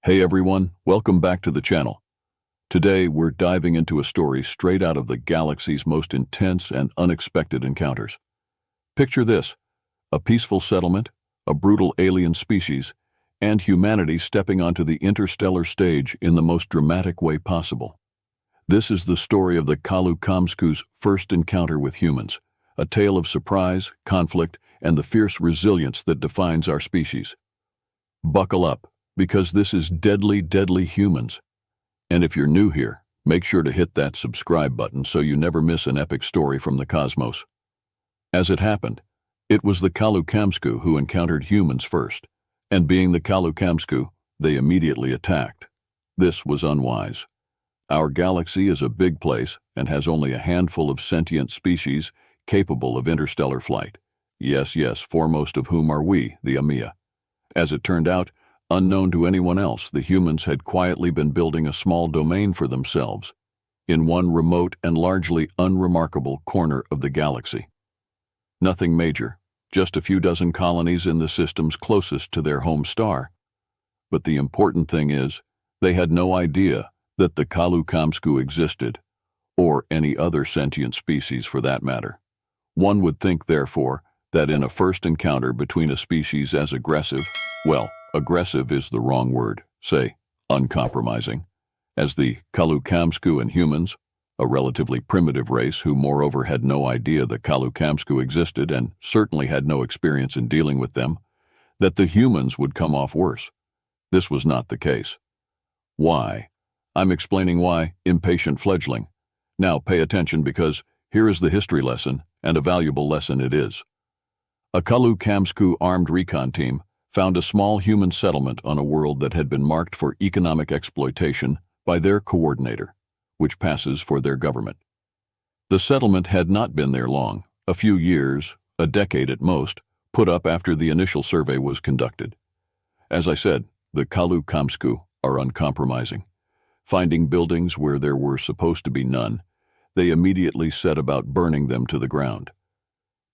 Hey everyone, welcome back to the channel. Today we're diving into a story straight out of the galaxy's most intense and unexpected encounters. Picture this: a peaceful settlement, a brutal alien species, and humanity stepping onto the interstellar stage in the most dramatic way possible. This is the story of the Kalu-Kamsku's first encounter with humans, a tale of surprise, conflict, and the fierce resilience that defines our species. Buckle up, because this is deadly humans. And if you're new here, make sure to hit that subscribe button so you never miss an epic story from the cosmos. As it happened, it was the Kalu-Kamsku who encountered humans first, and being the Kalu-Kamsku, they immediately attacked. This was unwise. Our galaxy is a big place and has only a handful of sentient species capable of interstellar flight. Yes, foremost of whom are we, the Amia. As it turned out, unknown to anyone else, the humans had quietly been building a small domain for themselves in one remote and largely unremarkable corner of the galaxy. Nothing major, just a few dozen colonies in the systems closest to their home star. But the important thing is, they had no idea that the Kalu-Kamsku existed, or any other sentient species for that matter. One would think, therefore, that in a first encounter between a species as aggressive, aggressive is the wrong word, say, uncompromising, as the Kalu-Kamsku and humans, a relatively primitive race who moreover had no idea the Kalu-Kamsku existed and certainly had no experience in dealing with them, that the humans would come off worse. This was not the case. Why? I'm explaining why, impatient fledgling. Now pay attention, because here is the history lesson, and a valuable lesson it is. A Kalu-Kamsku armed recon team found a small human settlement on a world that had been marked for economic exploitation by their coordinator, which passes for their government. The settlement had not been there long, a few years, a decade at most, put up after the initial survey was conducted. As I said, the Kalu-Kamsku are uncompromising. Finding buildings where there were supposed to be none, they immediately set about burning them to the ground.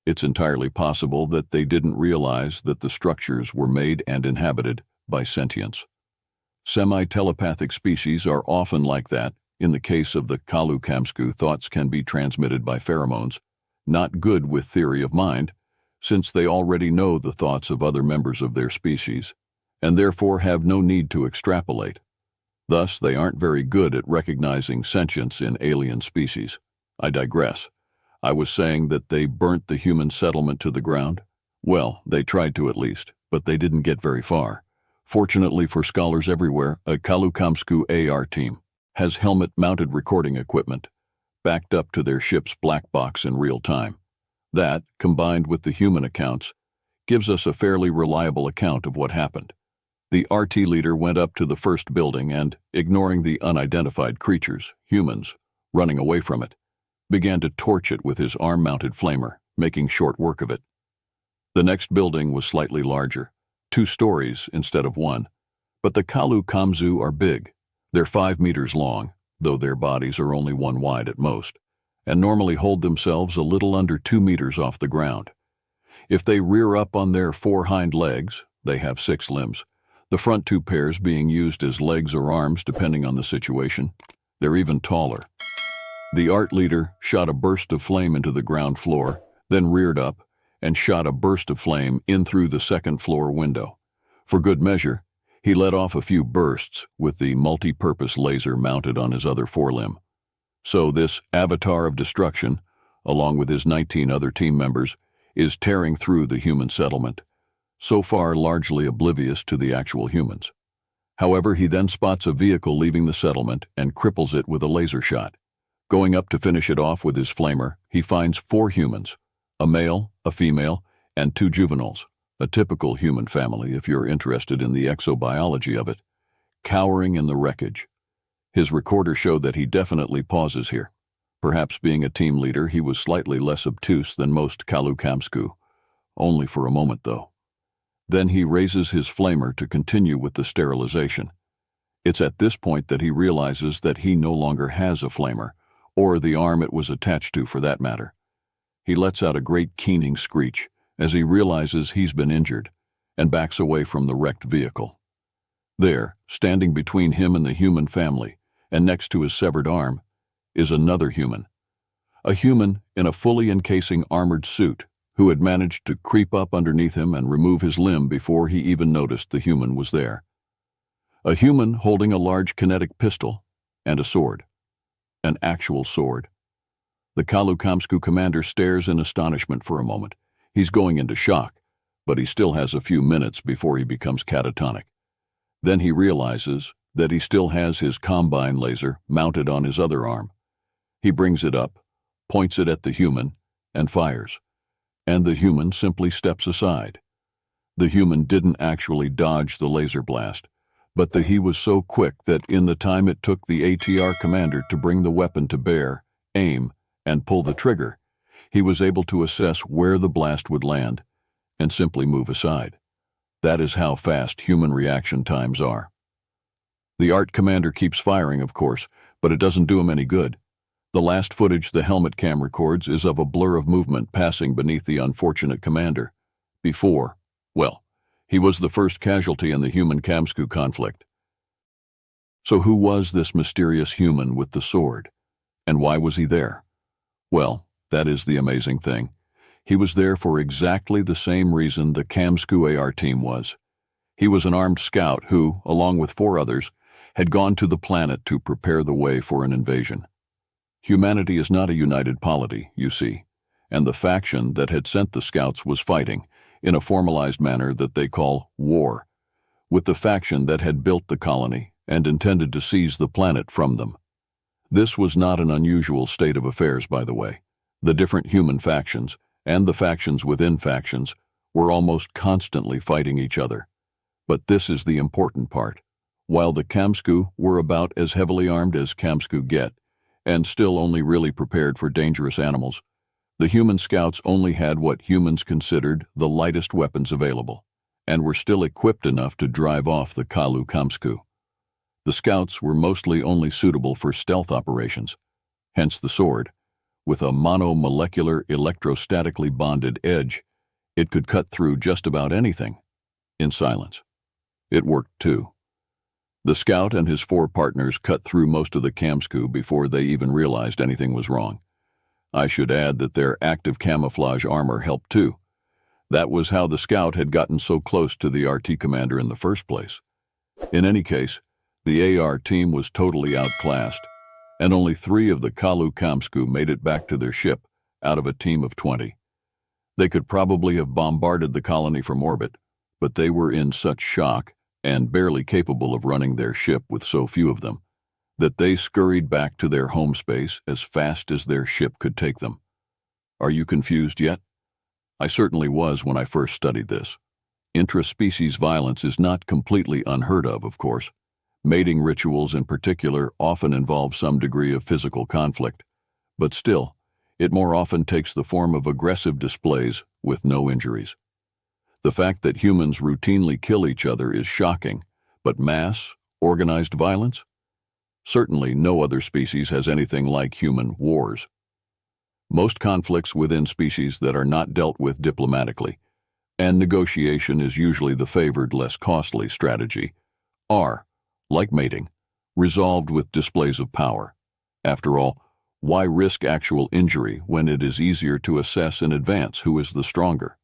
It's entirely possible that they didn't realize that the structures were made and inhabited by sentience. Semi-telepathic species are often like that. In the case of the Kalu-Kamsku, thoughts can be transmitted by pheromones, not good with theory of mind, since they already know the thoughts of other members of their species, and therefore have no need to extrapolate. Thus, they aren't very good at recognizing sentience in alien species. I digress. I was saying that they burnt the human settlement to the ground. Well, they tried to at least, but they didn't get very far. Fortunately for scholars everywhere, a Kalu-Kamsku AR team has helmet-mounted recording equipment, backed up to their ship's black box in real time. That, combined with the human accounts, gives us a fairly reliable account of what happened. The RT leader went up to the first building and, ignoring the unidentified creatures, humans, running away from it, began to torch it with his arm-mounted flamer, making short work of it. The next building was slightly larger, 2 stories instead of 1, but the Kalu-Kamsku are big. They're 5 meters long, though their bodies are only 1 wide at most, and normally hold themselves a little under 2 meters off the ground. If they rear up on their 4 hind legs, they have 6 limbs, the front 2 pairs being used as legs or arms depending on the situation. They're even taller. The art leader shot a burst of flame into the ground floor, then reared up and shot a burst of flame in through the second floor window. For good measure, he let off a few bursts with the multi-purpose laser mounted on his other forelimb. So this avatar of destruction, along with his 19 other team members, is tearing through the human settlement, so far largely oblivious to the actual humans. However, he then spots a vehicle leaving the settlement and cripples it with a laser shot. Going up to finish it off with his flamer, he finds 4 humans, a male, a female, and 2 juveniles, a typical human family if you're interested in the exobiology of it, cowering in the wreckage. His recorder showed that he definitely pauses here. Perhaps being a team leader, he was slightly less obtuse than most Kalu-Kamsku. Only for a moment, though. Then he raises his flamer to continue with the sterilization. It's at this point that he realizes that he no longer has a flamer, or the arm it was attached to for that matter. He lets out a great keening screech as he realizes he's been injured and backs away from the wrecked vehicle. There, standing between him and the human family, and next to his severed arm, is another human. A human in a fully encasing armored suit who had managed to creep up underneath him and remove his limb before he even noticed the human was there. A human holding a large kinetic pistol and a sword. An actual sword. The Kalu-Kamsku commander stares in astonishment for a moment. He's going into shock, but he still has a few minutes before he becomes catatonic. Then he realizes that he still has his combine laser mounted on his other arm. He brings it up, points it at the human, and fires. And the human simply steps aside. The human didn't actually dodge the laser blast, but he was so quick that in the time it took the ATR commander to bring the weapon to bear, aim, and pull the trigger, he was able to assess where the blast would land and simply move aside. That is how fast human reaction times are. The ART commander keeps firing, of course, but it doesn't do him any good. The last footage the helmet cam records is of a blur of movement passing beneath the unfortunate commander. Before, well, he was the first casualty in the human-Kamsku conflict. So who was this mysterious human with the sword? And why was he there? Well, that is the amazing thing. He was there for exactly the same reason the Kamsku AR team was. He was an armed scout who, along with 4 others, had gone to the planet to prepare the way for an invasion. Humanity is not a united polity, you see, and the faction that had sent the scouts was fighting, in a formalized manner that they call war, with the faction that had built the colony and intended to seize the planet from them. This was not an unusual state of affairs, by the way. The different human factions, and the factions within factions, were almost constantly fighting each other. But this is the important part. While the Kamsku were about as heavily armed as Kamsku get, and still only really prepared for dangerous animals, the human scouts only had what humans considered the lightest weapons available, and were still equipped enough to drive off the Kalu-Kamsku. The scouts were mostly only suitable for stealth operations, hence the sword. With a monomolecular electrostatically bonded edge, it could cut through just about anything, in silence. It worked too. The scout and his 4 partners cut through most of the Kamsku before they even realized anything was wrong. I should add that their active camouflage armor helped too. That was how the scout had gotten so close to the RT commander in the first place. In any case, the AR team was totally outclassed, and only 3 of the Kalu-Kamsku made it back to their ship out of a team of 20. They could probably have bombarded the colony from orbit, but they were in such shock and barely capable of running their ship with so few of them, that they scurried back to their home space as fast as their ship could take them. Are you confused yet? I certainly was when I first studied this. Intraspecies violence is not completely unheard of course. Mating rituals in particular often involve some degree of physical conflict, but still, it more often takes the form of aggressive displays with no injuries. The fact that humans routinely kill each other is shocking, but mass, organized violence? Certainly no other species has anything like human wars. Most conflicts within species that are not dealt with diplomatically, and negotiation is usually the favored, less costly strategy, are, like mating, resolved with displays of power. After all, why risk actual injury when it is easier to assess in advance who is the stronger?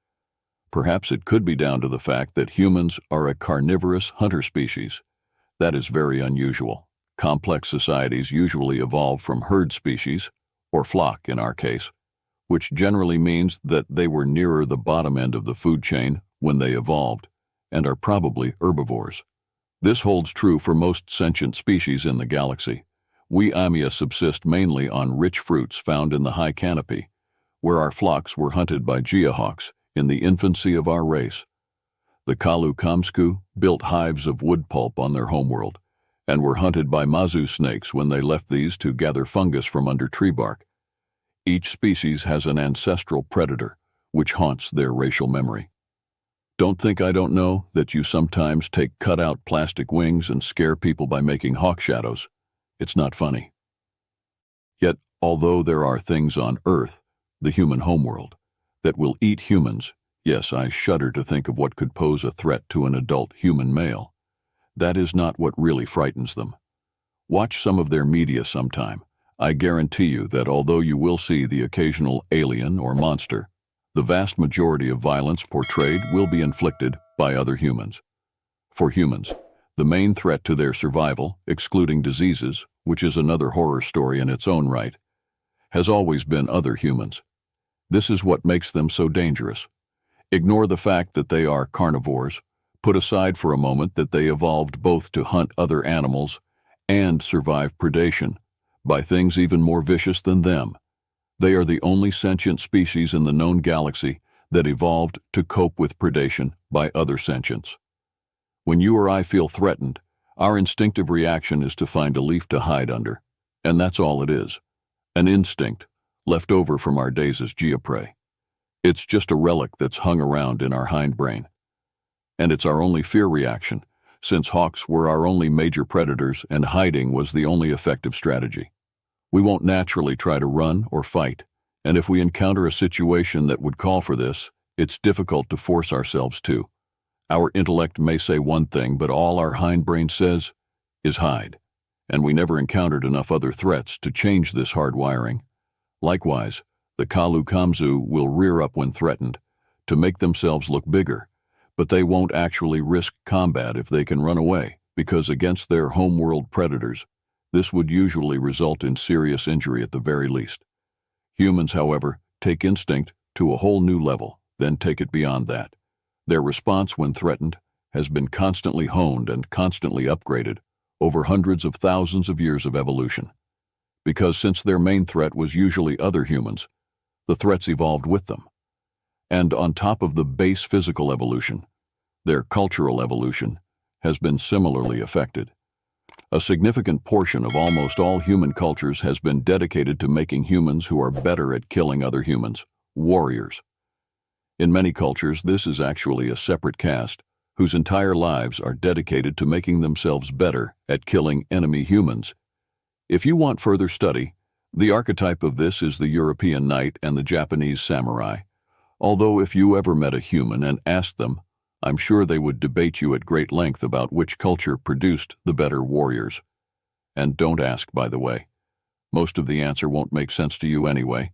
Perhaps it could be down to the fact that humans are a carnivorous hunter species. That is very unusual. Complex societies usually evolve from herd species, or flock in our case, which generally means that they were nearer the bottom end of the food chain when they evolved, and are probably herbivores. This holds true for most sentient species in the galaxy. We Amia subsist mainly on rich fruits found in the high canopy, where our flocks were hunted by geohawks in the infancy of our race. The Kalu-Kamsku built hives of wood pulp on their homeworld, and were hunted by mazu snakes when they left these to gather fungus from under tree bark. Each species has an ancestral predator, which haunts their racial memory. Don't think I don't know that you sometimes take cut-out plastic wings and scare people by making hawk shadows. It's not funny. Yet, although there are things on Earth, the human homeworld, that will eat humans, yes, I shudder to think of what could pose a threat to an adult human male. that is not what really frightens them. Watch some of their media sometime. I guarantee you that although you will see the occasional alien or monster, the vast majority of violence portrayed will be inflicted by other humans. For humans, the main threat to their survival, excluding diseases, which is another horror story in its own right, has always been other humans. This is what makes them so dangerous. Ignore the fact that they are carnivores. Put aside for a moment that they evolved both to hunt other animals and survive predation by things even more vicious than them. They are the only sentient species in the known galaxy that evolved to cope with predation by other sentients. When you or I feel threatened, our instinctive reaction is to find a leaf to hide under, and that's all it is. An instinct left over from our days as geoprey. It's just a relic that's hung around in our hindbrain. And it's our only fear reaction, since hawks were our only major predators and hiding was the only effective strategy. We won't naturally try to run or fight, and if we encounter a situation that would call for this, it's difficult to force ourselves to. Our intellect may say one thing, but all our hindbrain says is hide, and we never encountered enough other threats to change this hardwiring. Likewise, the Kalu-Kamzu will rear up when threatened, to make themselves look bigger, but they won't actually risk combat if they can run away, because against their homeworld predators, this would usually result in serious injury at the very least. Humans, however, take instinct to a whole new level, then take it beyond that. Their response when threatened has been constantly honed and constantly upgraded over hundreds of thousands of years of evolution. Because since their main threat was usually other humans, the threats evolved with them. And on top of the base physical evolution, their cultural evolution has been similarly affected. A significant portion of almost all human cultures has been dedicated to making humans who are better at killing other humans warriors. In many cultures, this is actually a separate caste whose entire lives are dedicated to making themselves better at killing enemy humans. If you want further study, the archetype of this is the European knight and the Japanese samurai. Although if you ever met a human and asked them, I'm sure they would debate you at great length about which culture produced the better warriors. And don't ask, by the way. Most of the answer won't make sense to you anyway,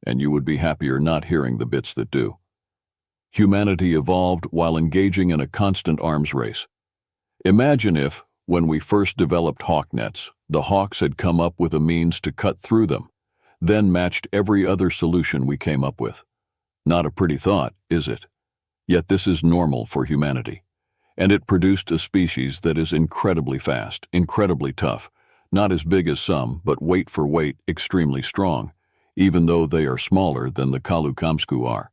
and you would be happier not hearing the bits that do. Humanity evolved while engaging in a constant arms race. Imagine if, when we first developed hawk nets, the hawks had come up with a means to cut through them, then matched every other solution we came up with. Not a pretty thought, is it? Yet this is normal for humanity, and it produced a species that is incredibly fast, incredibly tough, not as big as some, but weight for weight extremely strong, even though they are smaller than the Kalu-Kamzu are.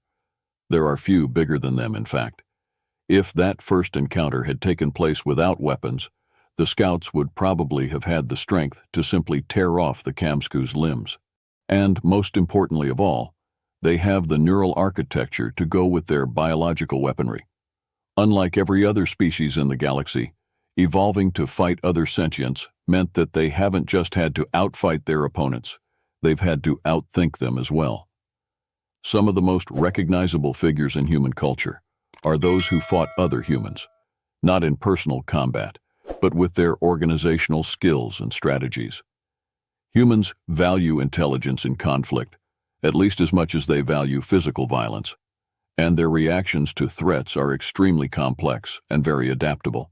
There are few bigger than them, in fact. If that first encounter had taken place without weapons, the scouts would probably have had the strength to simply tear off the Kamzu's limbs. And, most importantly of all, they have the neural architecture to go with their biological weaponry. Unlike every other species in the galaxy, evolving to fight other sentients meant that they haven't just had to outfight their opponents, they've had to outthink them as well. Some of the most recognizable figures in human culture are those who fought other humans, not in personal combat, but with their organizational skills and strategies. Humans value intelligence in conflict, at least as much as they value physical violence, and their reactions to threats are extremely complex and very adaptable.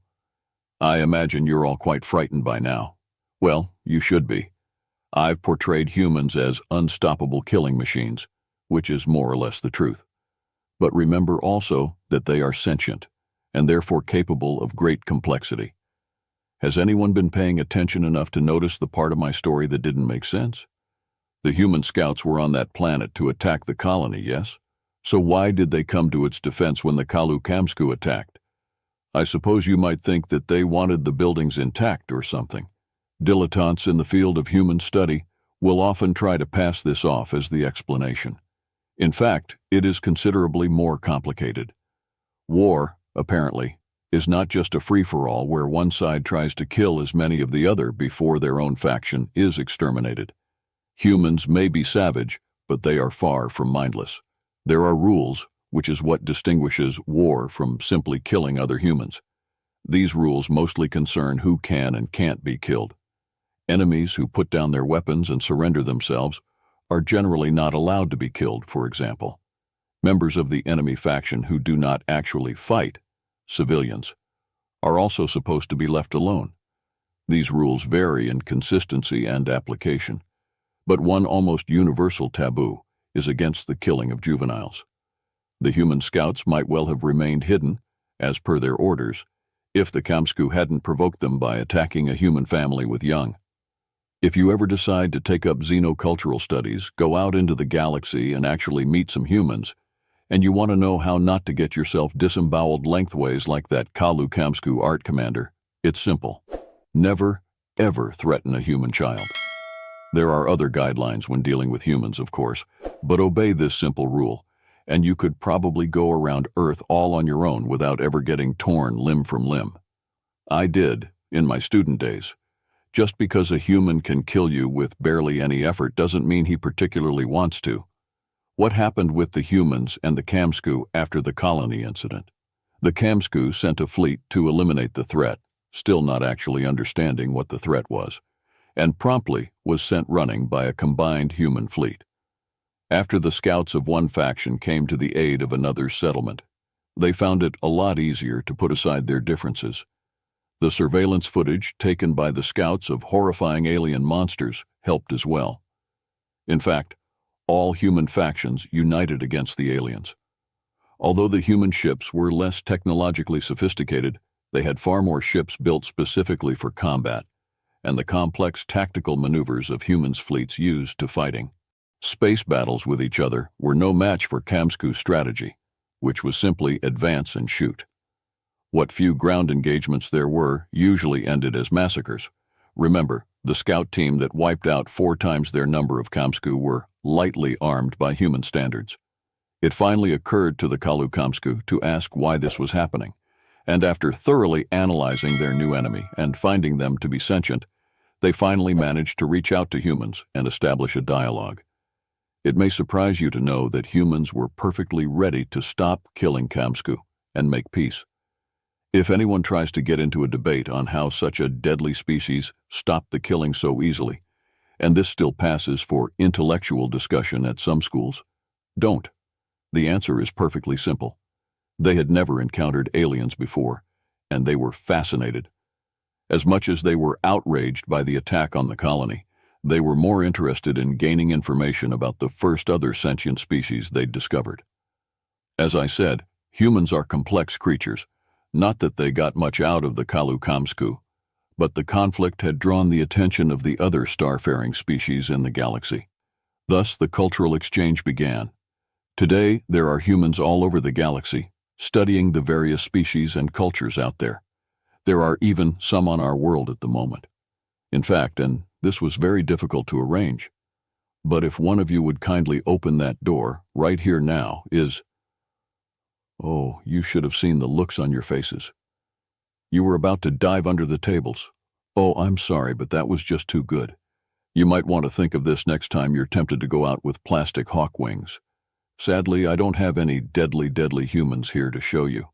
I imagine you're all quite frightened by now. Well, you should be. I've portrayed humans as unstoppable killing machines, which is more or less the truth. But remember also that they are sentient, and therefore capable of great complexity. Has anyone been paying attention enough to notice the part of my story that didn't make sense? The human scouts were on that planet to attack the colony, yes? So why did they come to its defense when the Kalu-Kamzu attacked? I suppose you might think that they wanted the buildings intact or something. Dilettantes in the field of human study will often try to pass this off as the explanation. In fact, it is considerably more complicated. War, apparently, is not just a free-for-all where one side tries to kill as many of the other before their own faction is exterminated. Humans may be savage, but they are far from mindless. There are rules, which is what distinguishes war from simply killing other humans. These rules mostly concern who can and can't be killed. Enemies who put down their weapons and surrender themselves are generally not allowed to be killed, for example. Members of the enemy faction who do not actually fight, civilians, are also supposed to be left alone. These rules vary in consistency and application, but one almost universal taboo is against the killing of juveniles. The human scouts might well have remained hidden, as per their orders, if the Kamsku hadn't provoked them by attacking a human family with young. If you ever decide to take up xenocultural studies, go out into the galaxy and actually meet some humans, and you want to know how not to get yourself disemboweled lengthways like that Kalu Kamsku art commander, it's simple. Never, ever threaten a human child. There are other guidelines when dealing with humans, of course, but obey this simple rule, and you could probably go around Earth all on your own without ever getting torn limb from limb. I did, in my student days. Just because a human can kill you with barely any effort doesn't mean he particularly wants to. What happened with the humans and the Kamsku after the colony incident? The Kamsku sent a fleet to eliminate the threat, still not actually understanding what the threat was, and promptly was sent running by a combined human fleet. After the scouts of one faction came to the aid of another's settlement, they found it a lot easier to put aside their differences. The surveillance footage taken by the scouts of horrifying alien monsters helped as well. In fact, all human factions united against the aliens. Although the human ships were less technologically sophisticated, they had far more ships built specifically for combat, and the complex tactical maneuvers of humans' fleets used to fighting. Space battles with each other were no match for Kamsku's strategy, which was simply advance and shoot. What few ground engagements there were usually ended as massacres. Remember, the scout team that wiped out 4 times their number of Kamsku were lightly armed by human standards. It finally occurred to the Kalu Kamsku to ask why this was happening, and after thoroughly analyzing their new enemy and finding them to be sentient, they finally managed to reach out to humans and establish a dialogue. It may surprise you to know that humans were perfectly ready to stop killing Kamsku and make peace. If anyone tries to get into a debate on how such a deadly species stopped the killing so easily, and this still passes for intellectual discussion at some schools, don't. The answer is perfectly simple. They had never encountered aliens before, and they were fascinated. As much as they were outraged by the attack on the colony, they were more interested in gaining information about the first other sentient species they'd discovered. As I said, humans are complex creatures. Not that they got much out of the Kalu Kamsku, but the conflict had drawn the attention of the other starfaring species in the galaxy. Thus, the cultural exchange began. Today, there are humans all over the galaxy, studying the various species and cultures out there. There are even some on our world at the moment. In fact, and this was very difficult to arrange, but if one of you would kindly open that door, right here now, Oh, you should have seen the looks on your faces. You were about to dive under the tables. Oh, I'm sorry, but that was just too good. You might want to think of this next time you're tempted to go out with plastic hawk wings. Sadly, I don't have any deadly humans here to show you.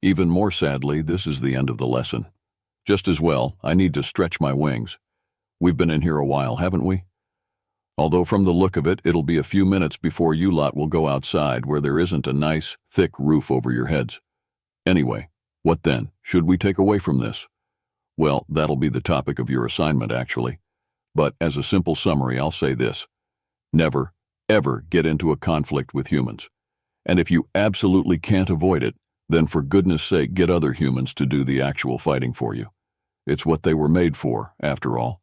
Even more sadly, this is the end of the lesson. Just as well, I need to stretch my wings. We've been in here a while, haven't we? Although from the look of it, it'll be a few minutes before you lot will go outside where there isn't a nice, thick roof over your heads. Anyway, what then? Should we take away from this? Well, that'll be the topic of your assignment, actually. But as a simple summary, I'll say this. Never, ever get into a conflict with humans. And if you absolutely can't avoid it, then for goodness sake get other humans to do the actual fighting for you. It's what they were made for, after all.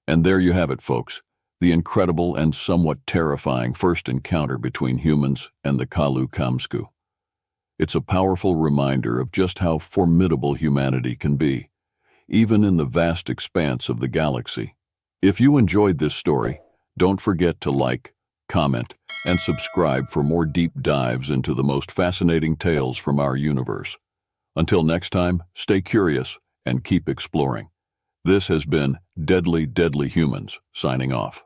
And there you have it, folks. The incredible and somewhat terrifying first encounter between humans and the Kalu Kamsku. It's a powerful reminder of just how formidable humanity can be, even in the vast expanse of the galaxy. If you enjoyed this story, don't forget to like, comment, and subscribe for more deep dives into the most fascinating tales from our universe. Until next time, stay curious and keep exploring. This has been Deadly Humans, signing off.